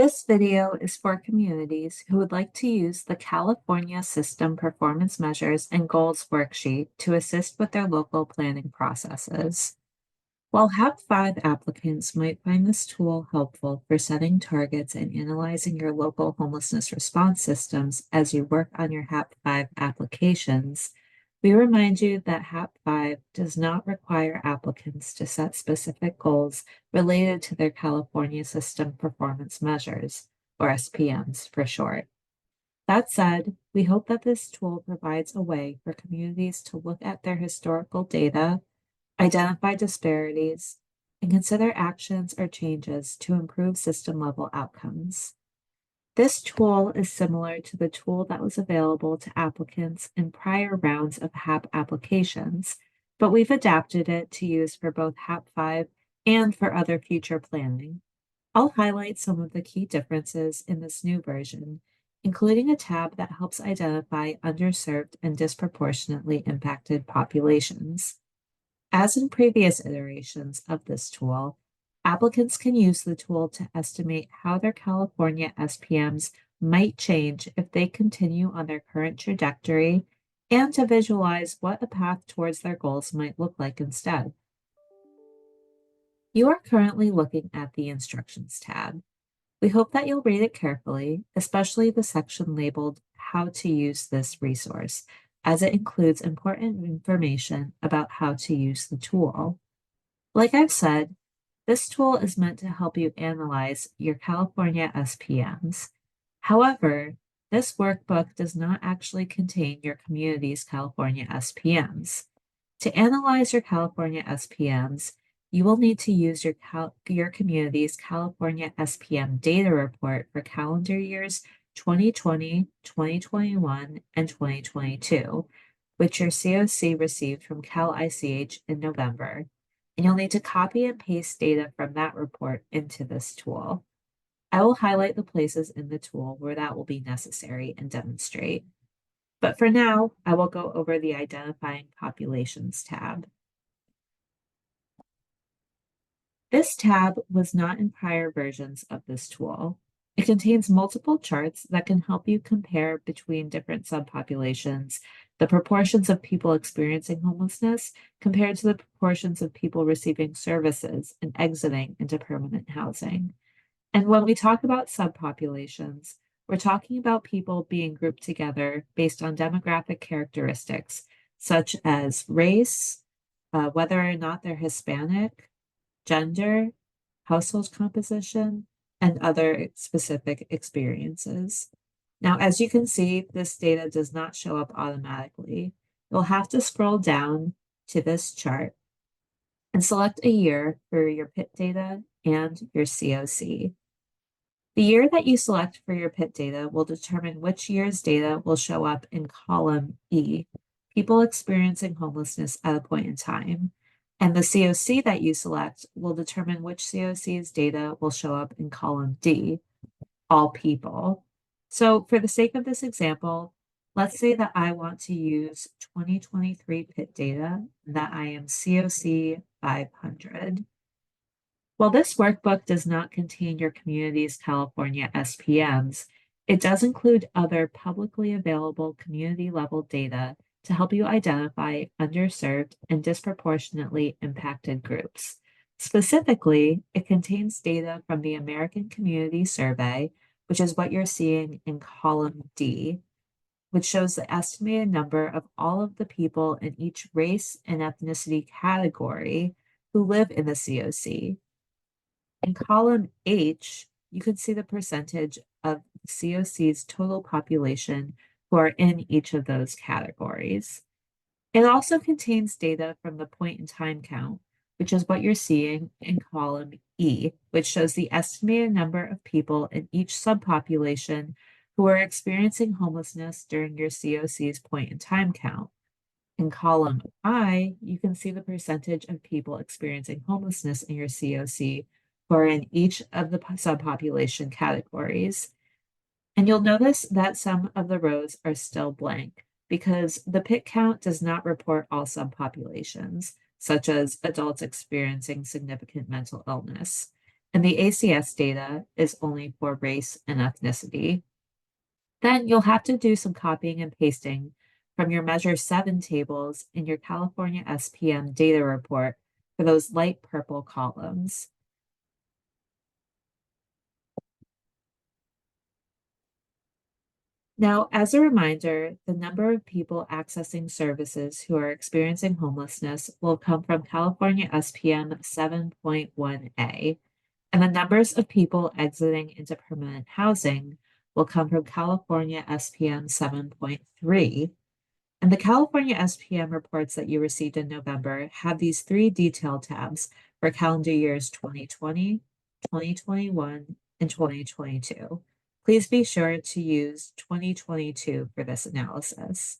This video is for communities who would like to use the California System Performance Measures and Goals worksheet to assist with their local planning processes. While HAP5 applicants might find this tool helpful for setting targets and analyzing your local homelessness response systems as you work on your HAP5 applications, we remind you that HAP5 does not require applicants to set specific goals related to their California System Performance Measures, or SPMs for short. That said, we hope that this tool provides a way for communities to look at their historical data, identify disparities, and consider actions or changes to improve system-level outcomes. This tool is similar to the tool that was available to applicants in prior rounds of HAP applications, but we've adapted it to use for both HAP5 and for other future planning. I'll highlight some of the key differences in this new version, including a tab that helps identify underserved and disproportionately impacted populations. As in previous iterations of this tool, applicants can use the tool to estimate how their California SPMs might change if they continue on their current trajectory and to visualize what a path towards their goals might look like instead. You are currently looking at the Instructions tab. We hope that you'll read it carefully, especially the section labeled How to Use This Resource, as it includes important information about how to use the tool. Like I've said, this tool is meant to help you analyze your California SPMs. However, this workbook does not actually contain your community's California SPMs. To analyze your California SPMs, you will need to use your community's California SPM data report for calendar years 2020, 2021, and 2022, which your COC received from Cal ICH in November, and you'll need to copy and paste data from that report into this tool. I will highlight the places in the tool where that will be necessary and demonstrate. But for now, I will go over the Identifying Populations tab. This tab was not in prior versions of this tool. It contains multiple charts that can help you compare between different subpopulations, the proportions of people experiencing homelessness compared to the proportions of people receiving services and exiting into permanent housing. And when we talk about subpopulations, we're talking about people being grouped together based on demographic characteristics, such as race, whether or not they're Hispanic, gender, household composition, and other specific experiences. Now, as you can see, this data does not show up automatically. You'll have to scroll down to this chart and select a year for your PIT data and your COC. The year that you select for your PIT data will determine which year's data will show up in column E, people experiencing homelessness at a point in time. And the COC that you select will determine which COC's data will show up in column D, all people. So for the sake of this example, let's say that I want to use 2023 PIT data, that I am COC 500. While this workbook does not contain your community's California SPMs, it does include other publicly available community-level data to help you identify underserved and disproportionately impacted groups. Specifically, it contains data from the American Community Survey, which is what you're seeing in column D, which shows the estimated number of all of the people in each race and ethnicity category who live in the COC. In column H, you can see the percentage of the COC's total population who are in each of those categories. It also contains data from the point in time count, which is what you're seeing in column E, which shows the estimated number of people in each subpopulation who are experiencing homelessness during your COC's point in time count. In column I, you can see the percentage of people experiencing homelessness in your COC who are in each of the subpopulation categories. And you'll notice that some of the rows are still blank because the PIT count does not report all subpopulations, such as adults experiencing significant mental illness. and the ACS data is only for race and ethnicity. Then you'll have to do some copying and pasting from your Measure 7 tables in your California SPM data report for those light purple columns. Now, as a reminder, the number of people accessing services who are experiencing homelessness will come from California SPM 7.1A, and the numbers of people exiting into permanent housing will come from California SPM 7.3. And the California SPM reports that you received in November have these three detail tabs for calendar years 2020, 2021, and 2022. Please be sure to use 2022 for this analysis.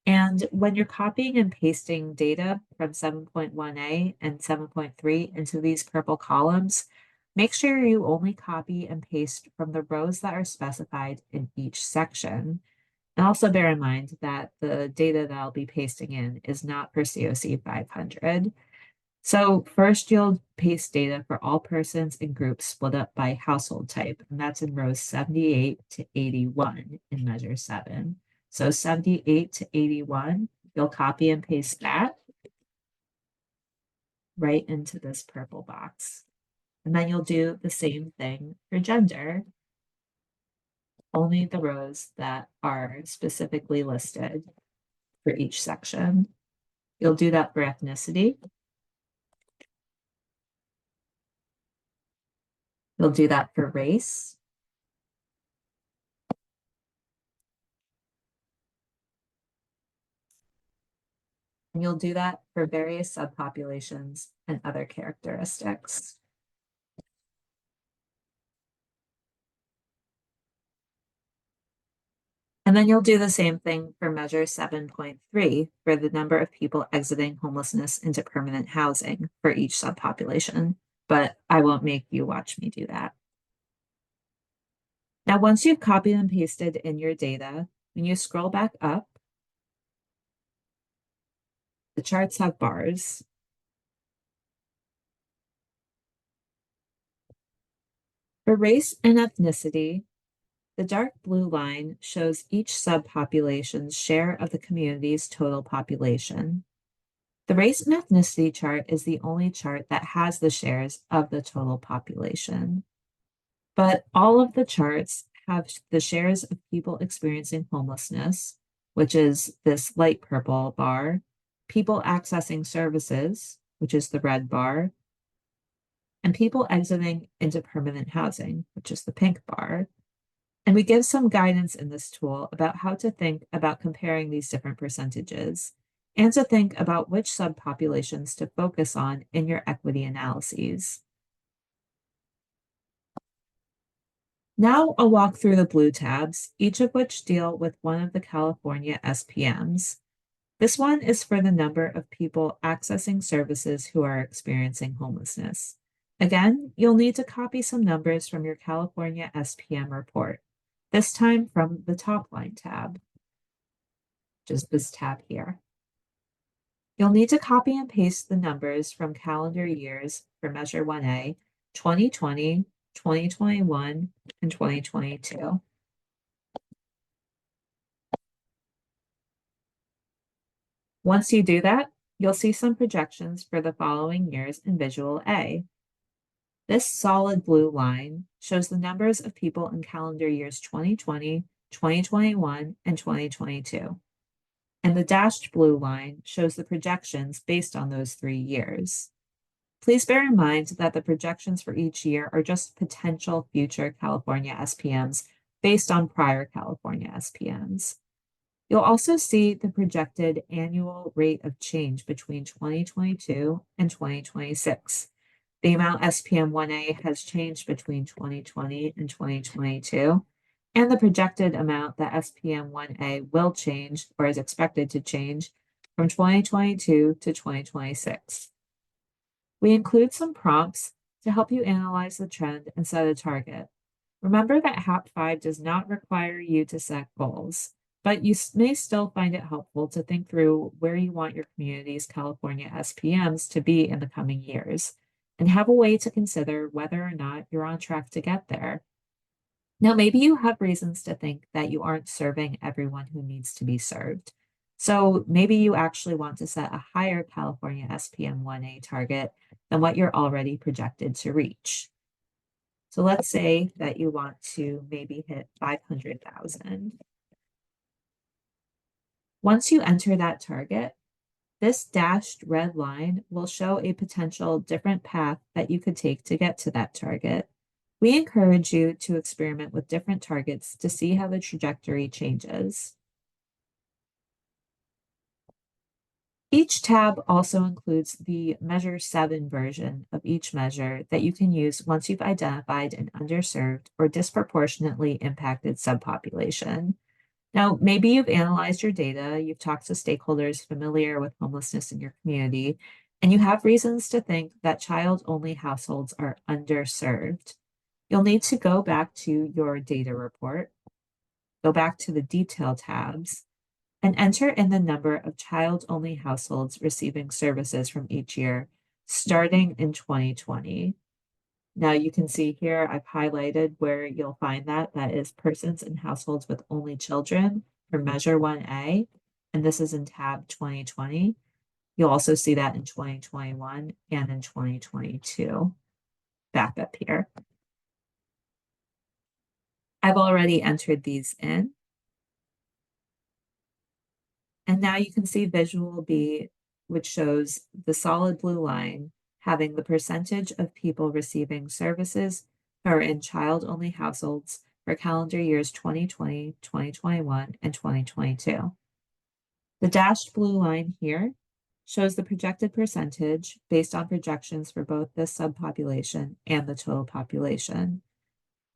And when you're copying and pasting data from 7.1A and 7.3 into these purple columns, make sure you only copy and paste from the rows that are specified in each section. And also bear in mind that the data that I'll be pasting in is not for COC 500. So first you'll paste data for all persons and groups split up by household type, and that's in rows 78 to 81 in Measure 7. So 78 to 81, you'll copy and paste that right into this purple box. And then you'll do the same thing for gender, only the rows that are specifically listed for each section. You'll do that for ethnicity. You'll do that for race. And you'll do that for various subpopulations and other characteristics. And then you'll do the same thing for Measure 7.3 for the number of people exiting homelessness into permanent housing for each subpopulation, but I won't make you watch me do that. Now, once you've copied and pasted in your data, when you scroll back up, the charts have bars. For race and ethnicity, the dark blue line shows each subpopulation's share of the community's total population. The race and ethnicity chart is the only chart that has the shares of the total population. But all of the charts have the shares of people experiencing homelessness, which is this light purple bar, people accessing services, which is the red bar, and people exiting into permanent housing, which is the pink bar. And we give some guidance in this tool about how to think about comparing these different percentages and to think about which subpopulations to focus on in your equity analyses. Now I'll walk through the blue tabs, each of which deal with one of the California SPMs. This one is for the number of people accessing services who are experiencing homelessness. Again, you'll need to copy some numbers from your California SPM report, this time from the top line tab, just this tab here. You'll need to copy and paste the numbers from calendar years for Measure 1A, 2020, 2021, and 2022. Once you do that, you'll see some projections for the following years in Visual A. This solid blue line shows the numbers of people in calendar years 2020, 2021, and 2022. And the dashed blue line shows the projections based on those 3 years. Please bear in mind that the projections for each year are just potential future California SPMs based on prior California SPMs. You'll also see the projected annual rate of change between 2022 and 2026. The amount SPM 1A has changed between 2020 and 2022, and the projected amount that SPM 1A will change or is expected to change from 2022 to 2026. We include some prompts to help you analyze the trend and set a target. Remember that HAP 5 does not require you to set goals, but you may still find it helpful to think through where you want your community's California SPMs to be in the coming years. and have a way to consider whether or not you're on track to get there. Now, maybe you have reasons to think that you aren't serving everyone who needs to be served. So maybe you actually want to set a higher California SPM 1A target than what you're already projected to reach. So let's say that you want to maybe hit 500,000. Once you enter that target, this dashed red line will show a potential different path that you could take to get to that target. We encourage you to experiment with different targets to see how the trajectory changes. Each tab also includes the Measure 7 version of each measure that you can use once you've identified an underserved or disproportionately impacted subpopulation. Now, maybe you've analyzed your data, you've talked to stakeholders familiar with homelessness in your community, and you have reasons to think that child-only households are underserved. You'll need to go back to your data report, go back to the detail tabs, and enter in the number of child-only households receiving services from each year, starting in 2020. Now you can see here, I've highlighted where you'll find that. That is persons in households with only children for Measure 1A, and this is in tab 2020. You'll also see that in 2021 and in 2022, back up here. I've already entered these in. And now you can see Visual B, which shows the solid blue line having the percentage of people receiving services who are in child-only households for calendar years 2020, 2021, and 2022. The dashed blue line here shows the projected percentage based on projections for both this subpopulation and the total population.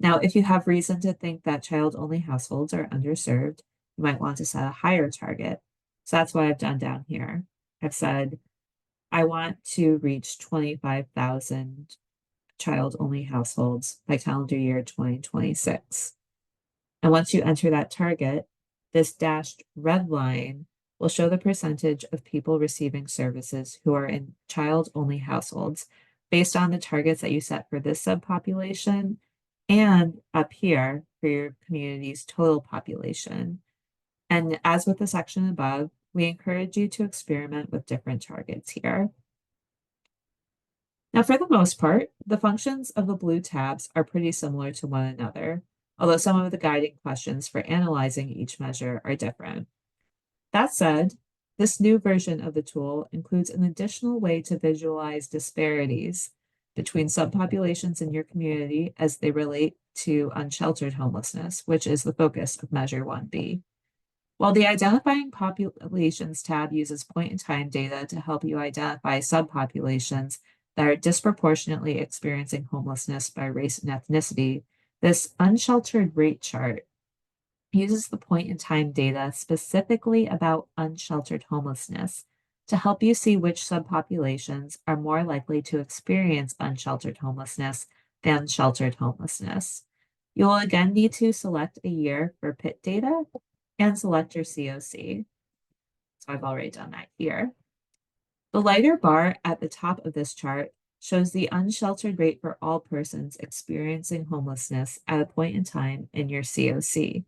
Now, if you have reason to think that child-only households are underserved, you might want to set a higher target. So that's what I've done down here. I've said, I want to reach 25,000 child-only households by calendar year 2026. And once you enter that target, this dashed red line will show the percentage of people receiving services who are in child-only households based on the targets that you set for this subpopulation and up here for your community's total population. And as with the section above, we encourage you to experiment with different targets here. Now, for the most part, the functions of the blue tabs are pretty similar to one another, although some of the guiding questions for analyzing each measure are different. That said, this new version of the tool includes an additional way to visualize disparities between subpopulations in your community as they relate to unsheltered homelessness, which is the focus of Measure 1B. While the Identifying Populations tab uses point-in-time data to help you identify subpopulations that are disproportionately experiencing homelessness by race and ethnicity, this unsheltered rate chart uses the point-in-time data specifically about unsheltered homelessness to help you see which subpopulations are more likely to experience unsheltered homelessness than sheltered homelessness. You'll again need to select a year for PIT data and select your COC. So I've already done that here. The lighter bar at the top of this chart shows the unsheltered rate for all persons experiencing homelessness at a point in time in your COC.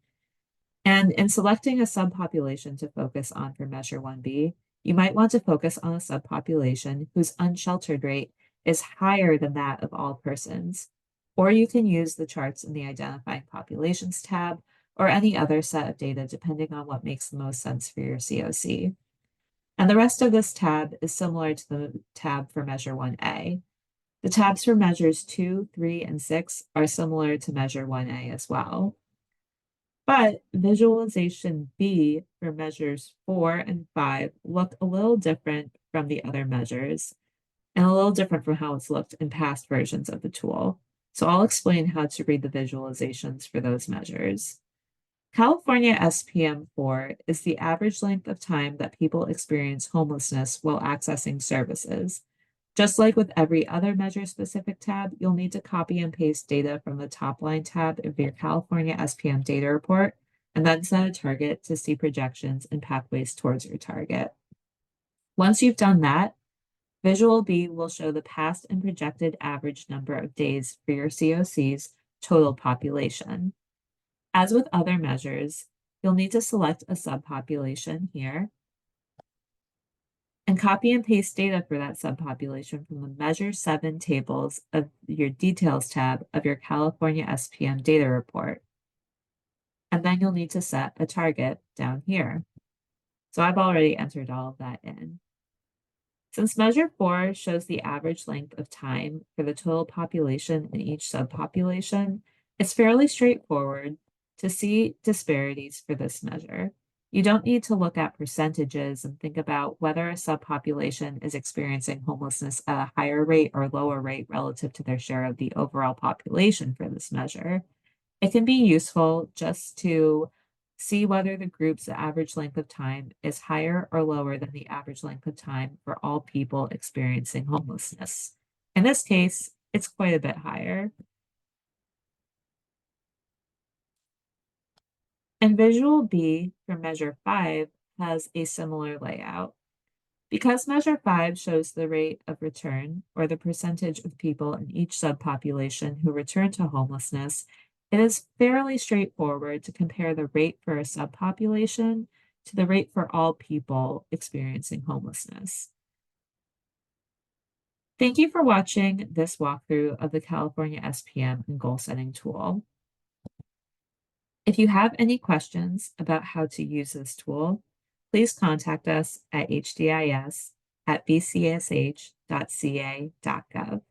And in selecting a subpopulation to focus on for Measure 1B, you might want to focus on a subpopulation whose unsheltered rate is higher than that of all persons. Or you can use the charts in the Identifying Populations tab or any other set of data depending on what makes the most sense for your COC. And the rest of this tab is similar to the tab for Measure 1A. The tabs for Measures 2, 3, and 6 are similar to Measure 1A as well. But Visualization B for Measures 4 and 5 look a little different from the other measures and a little different from how it's looked in past versions of the tool. So I'll explain how to read the visualizations for those measures. California SPM 4 is the average length of time that people experience homelessness while accessing services. Just like with every other measure-specific tab, you'll need to copy and paste data from the top line tab of your California SPM data report, and then set a target to see projections and pathways towards your target. Once you've done that, Visual B will show the past and projected average number of days for your COC's total population. As with other measures, you'll need to select a subpopulation here and copy and paste data for that subpopulation from the Measure 7 tables of your Details tab of your California SPM data report. And then you'll need to set a target down here. So I've already entered all of that in. Since Measure 4 shows the average length of time for the total population in each subpopulation, it's fairly straightforward to see disparities for this measure. You don't need to look at percentages and think about whether a subpopulation is experiencing homelessness at a higher rate or lower rate relative to their share of the overall population for this measure. It can be useful just to see whether the group's average length of time is higher or lower than the average length of time for all people experiencing homelessness. In this case, it's quite a bit higher. And Visual B for Measure 5 has a similar layout. Because Measure 5 shows the rate of return, or the percentage of people in each subpopulation who return to homelessness, it is fairly straightforward to compare the rate for a subpopulation to the rate for all people experiencing homelessness. Thank you for watching this walkthrough of the California SPM and goal setting tool. If you have any questions about how to use this tool, please contact us at hdis@bcsh.ca.gov.